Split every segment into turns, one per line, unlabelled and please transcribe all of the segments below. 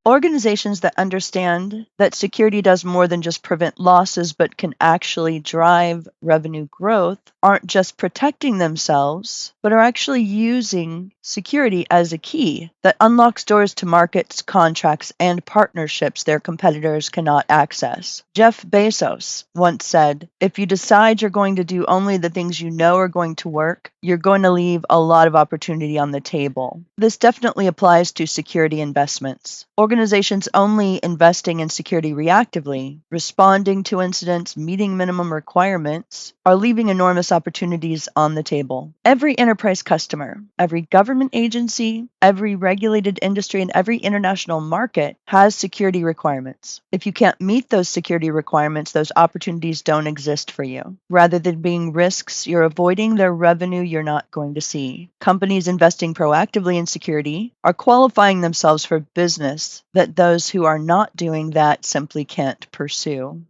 Organizations that understand that security does more than just prevent losses but can actually drive revenue growth aren't just protecting themselves, but are actually using security as a key that unlocks doors to markets, contracts, and partnerships their competitors cannot access. Jeff Bezos once said, "If you decide you're going to do only the things you know are going to work, you're going to leave a lot of opportunity on the table." This definitely applies to security investments. Organizations only investing in security reactively, responding to incidents, meeting minimum requirements, are leaving enormous opportunities on the table. Every enterprise customer, every government agency, every regulated industry, and every international market has security requirements. If you can't meet those security requirements, those opportunities don't exist for you. Rather than being risks you're avoiding, they're revenue you're not going to see. Companies investing proactively in security are qualifying themselves for business that those who are not doing that simply can't pursue.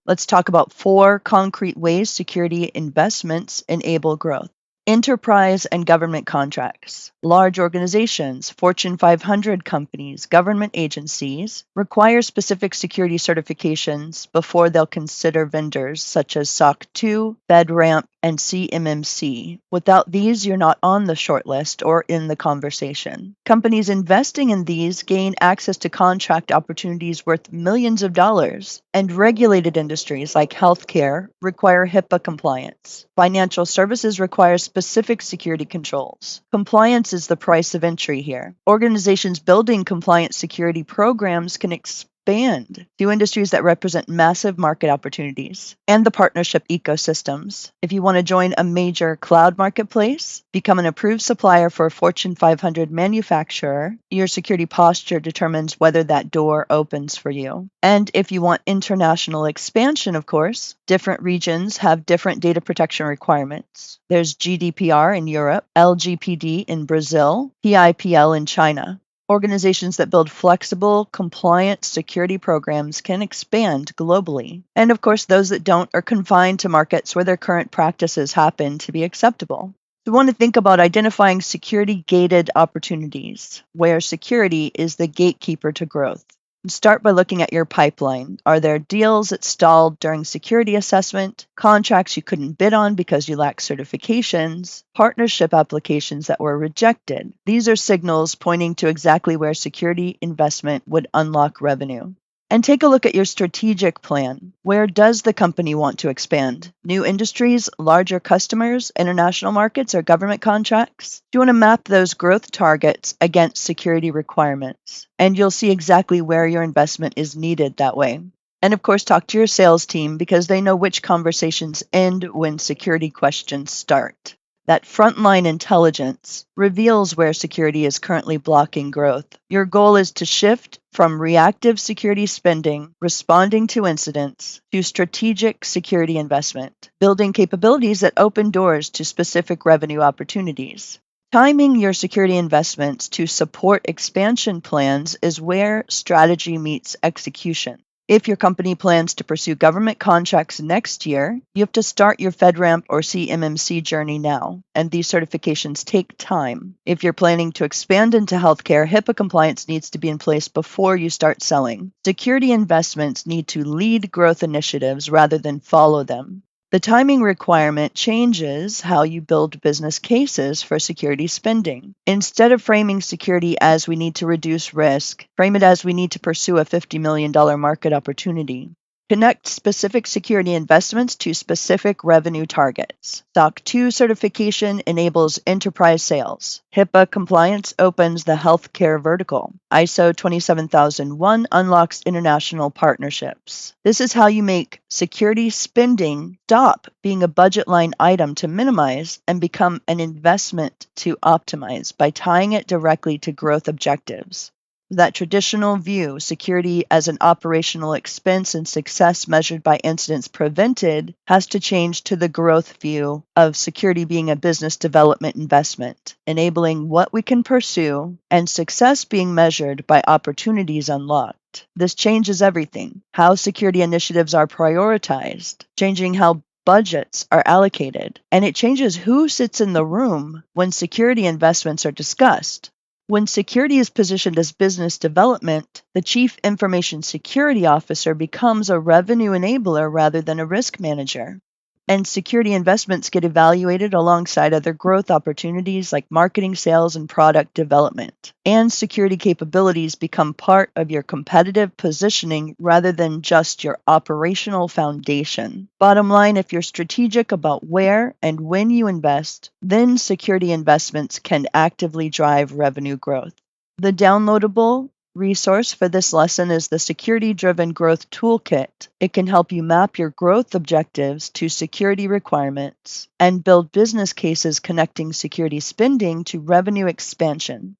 Let's talk about 4 concrete ways security investments enable growth. Enterprise and government contracts. Large organizations, Fortune 500 companies, government agencies require specific security certifications before they'll consider vendors such as SOC 2, FedRAMP, and CMMC. Without these, you're not on the shortlist or in the conversation. Companies investing in these gain access to contract opportunities worth millions of dollars, and regulated industries like healthcare require HIPAA compliance. Financial services require specific security controls. Compliance is the price of entry here. Organizations building compliant security programs can expand to industries that represent massive market opportunities, and the partnership ecosystems. If you want to join a major cloud marketplace, become an approved supplier for a Fortune 500 manufacturer, your security posture determines whether that door opens for you. And if you want international expansion, of course, different regions have different data protection requirements. There's GDPR in Europe, LGPD in Brazil, PIPL in China. Organizations that build flexible, compliant security programs can expand globally. And of course, those that don't are confined to markets where their current practices happen to be acceptable. We want to think about identifying security-gated opportunities, where security is the gatekeeper to growth. Start by looking at your pipeline. Are there deals that stalled during security assessment, contracts you couldn't bid on because you lack certifications, partnership applications that were rejected? These are signals pointing to exactly where security investment would unlock revenue. And take a look at your strategic plan. Where does the company want to expand? New industries, larger customers, international markets, or government contracts? You want to map those growth targets against security requirements, and you'll see exactly where your investment is needed that way. And of course, talk to your sales team because they know which conversations end when security questions start. That frontline intelligence reveals where security is currently blocking growth. Your goal is to shift from reactive security spending, responding to incidents, to strategic security investment, building capabilities that open doors to specific revenue opportunities. Timing your security investments to support expansion plans is where strategy meets execution. If your company plans to pursue government contracts next year, you have to start your FedRAMP or CMMC journey now, and these certifications take time. If you're planning to expand into healthcare, HIPAA compliance needs to be in place before you start selling. Security investments need to lead growth initiatives rather than follow them. The timing requirement changes how you build business cases for security spending. Instead of framing security as we need to reduce risk, frame it as we need to pursue a $50 million market opportunity. Connect specific security investments to specific revenue targets. SOC 2 certification enables enterprise sales. HIPAA compliance opens the healthcare vertical. ISO 27001 unlocks international partnerships. This is how you make security spending stop being a budget line item to minimize and become an investment to optimize by tying it directly to growth objectives. That traditional view, security as an operational expense and success measured by incidents prevented, has to change to the growth view of security being a business development investment, enabling what we can pursue and success being measured by opportunities unlocked. This changes everything: how security initiatives are prioritized, changing how budgets are allocated, and it changes who sits in the room when security investments are discussed. When security is positioned as business development, the Chief Information Security Officer becomes a revenue enabler rather than a risk manager. And security investments get evaluated alongside other growth opportunities like marketing, sales, and product development. And security capabilities become part of your competitive positioning rather than just your operational foundation. Bottom line, if you're strategic about where and when you invest, then security investments can actively drive revenue growth. The downloadable resource for this lesson is the Security Driven Growth Toolkit. It can help you map your growth objectives to security requirements and build business cases connecting security spending to revenue expansion.